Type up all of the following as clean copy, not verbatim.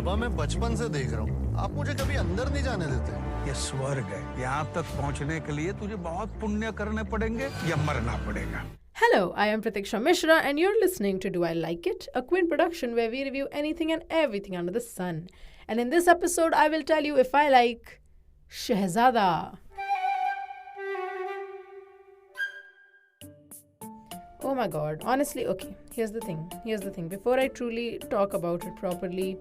बाबा मैं बचपन से देख रहा हूँ, आप मुझे कभी अंदर नहीं जाने देते। ये स्वर्ग है, यहाँ तक पहुँचने के लिए तुझे बहुत पुण्य करने पड़ेंगे या मरना पड़ेगा। Hello, I am Pratiksha Mishra and you're listening to Do I Like It? A Quint production where we review anything and everything under the sun. And in this episode, I will tell you if I like Shehzada. Oh my god, honestly, okay, here's the thing. Before I truly talk about it properly,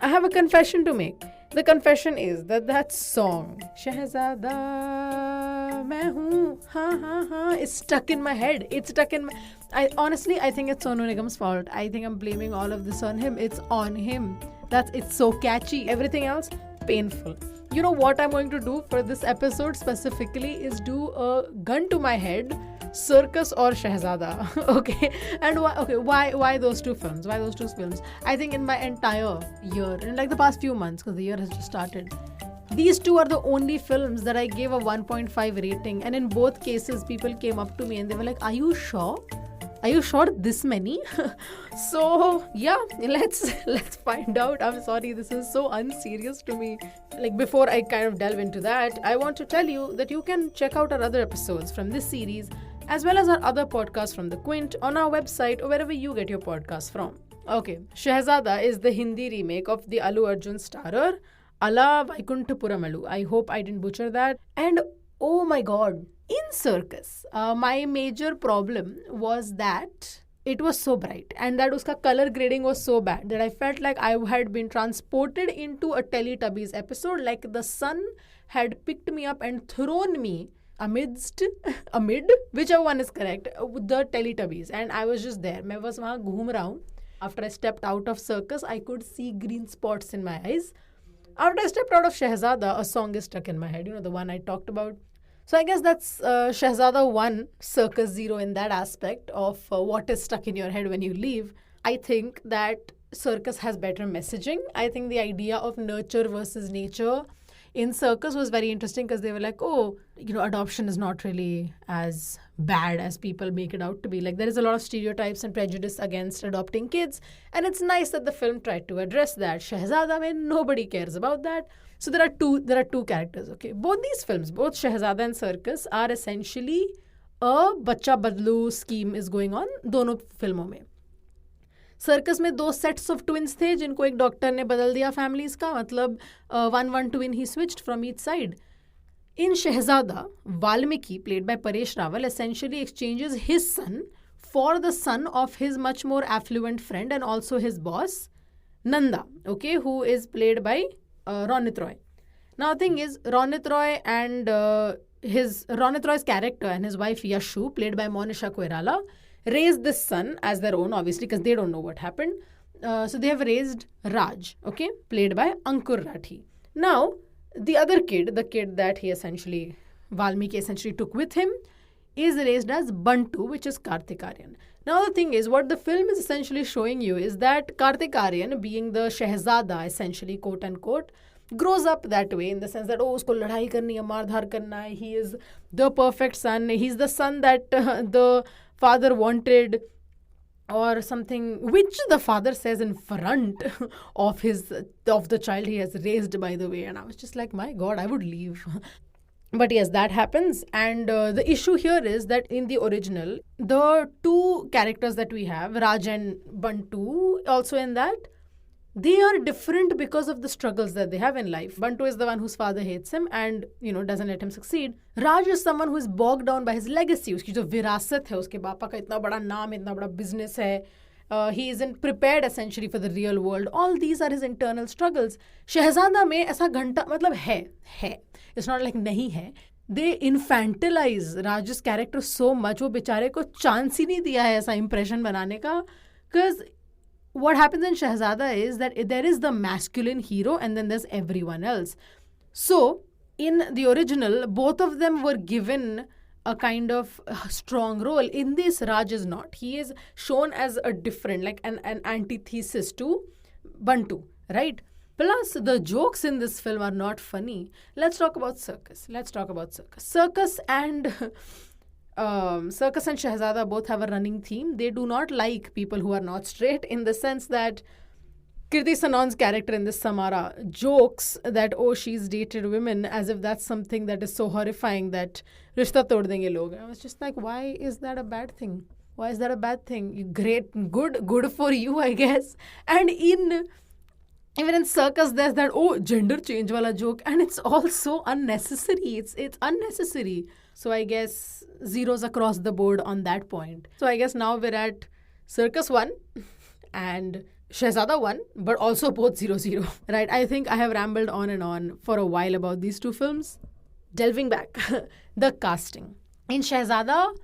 I have a confession to make. The confession is that song, Shehzada, main hoon, ha, is stuck in my head. It's stuck in my... I think it's Sonu Nigam's fault. I think I'm blaming all of this on him. It's on him. It's so catchy. Everything else, painful. You know what I'm going to do for this episode specifically is do a gun to my head, Cirkus or Shehzada. Okay, and why those two films? Why those two films? I think in my entire year, in like the past few months, because the year has just started, these two are the only films that I gave a 1.5 rating, and in both cases, people came up to me and they were like, "Are you sure? Are you sure this many?" So yeah, let's find out. I'm sorry, this is so unserious to me. Like, before I kind of delve into that, I want to tell you that you can check out our other episodes from this series as well as our other podcasts from the Quint on our website or wherever you get your podcasts from. Okay, Shehzada is the Hindi remake of the Allu Arjun-starrer, Alla Vaikunthapurramuloo. I hope I didn't butcher that. And oh my god, in Cirkus, my major problem was that it was so bright and that uska color grading was so bad that I felt like I had been transported into a Teletubbies episode, like the sun had picked me up and thrown me amid, whichever one is correct, the Teletubbies, and I was just there. मैं बस वहाँ घूम रहा हूँ. After I stepped out of Cirkus, I could see green spots in my eyes. After I stepped out of Shehzada, a song is stuck in my head, the one I talked about. So I guess that's Shehzada 1, Cirkus 0 in that aspect of what is stuck in your head when you leave. I think that Cirkus has better messaging. I think the idea of nurture versus nature in Cirkus was very interesting because they were like, adoption is not really as bad as people make it out to be. Like, there is a lot of stereotypes and prejudice against adopting kids, and it's nice that the film tried to address that. Shehzada, mein nobody cares about that. So there are two characters, okay? Both these films, both Shehzada and Cirkus, are essentially a bacha badlu scheme is going on दोनों फिल्मों में. Circus में 2 sets of twins थे जिनको एक doctor ने बदल दिया families का, मतलब 1 twin he switched from each side. In Shehzada, Valmiki, played by Paresh Rawal, essentially exchanges his son for the son of his much more affluent friend and also his boss, Nanda, okay, who is played by Ronit Roy. Now the thing is, Ronit Roy and Ronit Roy's character and his wife Yashu, played by Monisha Koirala, raised this son as their own, obviously, because they don't know what happened. So they have raised Raj, okay, played by Ankur Rathi. Now, the other kid, the kid that Valmiki essentially took with him, is raised as Bantu, which is Kartik Aryan. Now the thing is, what the film is essentially showing you is that Kartik Aryan, being the Shehzada, essentially, quote unquote, grows up that way in the sense that, usko ladhai karni hai, maardhar karna hai, he is the perfect son, he's the son that the father wanted, or something, which the father says in front of the child he has raised, by the way. And I was just like, my god, I would leave. But yes, that happens. And the issue here is that in the original, the two characters that we have, Raj and Bantu, also in that, they are different because of the struggles that they have in life. Bantu is the one whose father hates him and, doesn't let him succeed. Raj is someone who is bogged down by his legacy. Uski jo virasat hai, uske bapa ka itna bada naam, itna bada business hai. He isn't prepared essentially for the real world. All these are his internal struggles. Shehzada mein aisa ghanta, matlab hai. It's not like nahi hai. They infantilize Raj's character so much. वो बेचारे को chance ही नहीं दिया है ऐसा impression बनाने का. Because what happens in Shehzada is that there is the masculine hero and then there's everyone else. So, in the original, both of them were given a kind of strong role. In this, Raj is not. He is shown as a different, like an antithesis to Bantu, right? Plus, the jokes in this film are not funny. Let's talk about Cirkus. Cirkus and Shehzada both have a running theme. They do not like people who are not straight, in the sense that Kirti Sanon's character in this Samara jokes that, oh, she's dated women, as if that's something that is so horrifying that rishta tod denge log. I was just like, why is that a bad thing? Why is that a bad thing? Great, good for you, I guess. And even in Circus, there's that, oh, gender change wala joke, and it's all so unnecessary. It's unnecessary. So I guess zeros across the board on that point. So I guess now we're at Circus 1 and Shehzada 1, but also both 0-0. Right? I think I have rambled on and on for a while about these two films. Delving back, the casting. In Shehzada,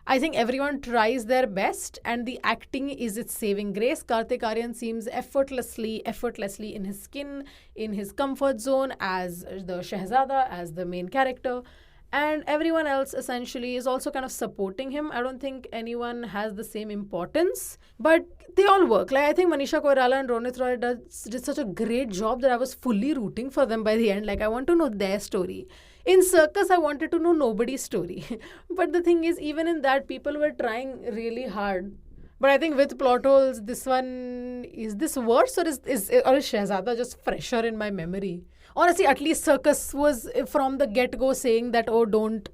I think everyone tries their best and the acting is its saving grace. Kartik Aryan seems effortlessly in his skin, in his comfort zone as the Shehzada, as the main character. And everyone else essentially is also kind of supporting him. I don't think anyone has the same importance, but they all work. Like, I think Manisha Koirala and Ronit Roy did such a great job that I was fully rooting for them by the end. Like, I want to know their story. In Circus, I wanted to know nobody's story. But the thing is, even in that, people were trying really hard. But I think with plot holes, this one, is this worse or is Shehzada just fresher in my memory? Honestly, at least Circus was from the get-go saying that, oh, don't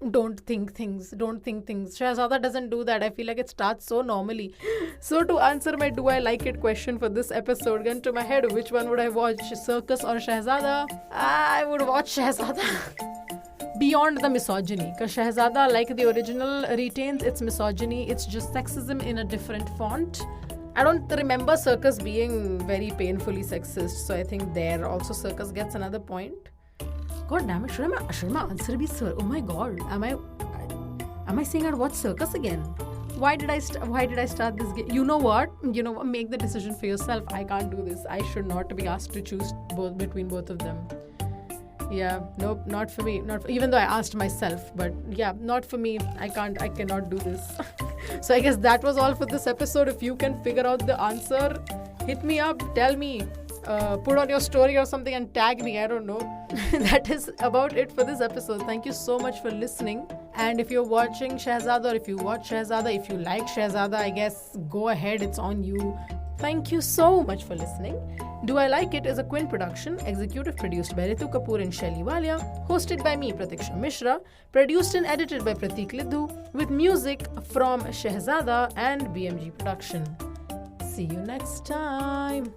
think things. Shehzada doesn't do that. I feel like it starts so normally. So to answer my do I like it question for this episode, gun to my head, which one would I watch, Circus or Shehzada? I would watch Shehzada. Beyond the misogyny, because Shehzada, like the original, retains its misogyny. It's just sexism in a different font. I don't remember Circus being very painfully sexist, so I think there also Circus gets another point. God damn it, should my answer be Sir? Oh my god, am I saying I'd watch Circus again? Why did I start this game? You know what? Make the decision for yourself. I can't do this. I should not be asked to choose between both of them. Yeah, nope, not for me. Even though I asked myself, but yeah, not for me. I cannot do this. So I guess that was all for this episode. If you can figure out the answer, hit me up, tell me, put on your story or something and tag me. I don't know. That is about it for this episode. Thank you so much for listening. And if you're watching Shehzada, or if you watch Shehzada, if you like Shehzada, I guess go ahead, it's on you. Thank you so much for listening. Do I Like It is a Quint production, executive produced by Ritu Kapoor and Shelly Walia, hosted by me, Pratiksha Mishra, produced and edited by Pratik Lidhu, with music from Shehzada and BMG Production. See you next time.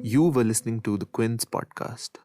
You were listening to the Quint's podcast.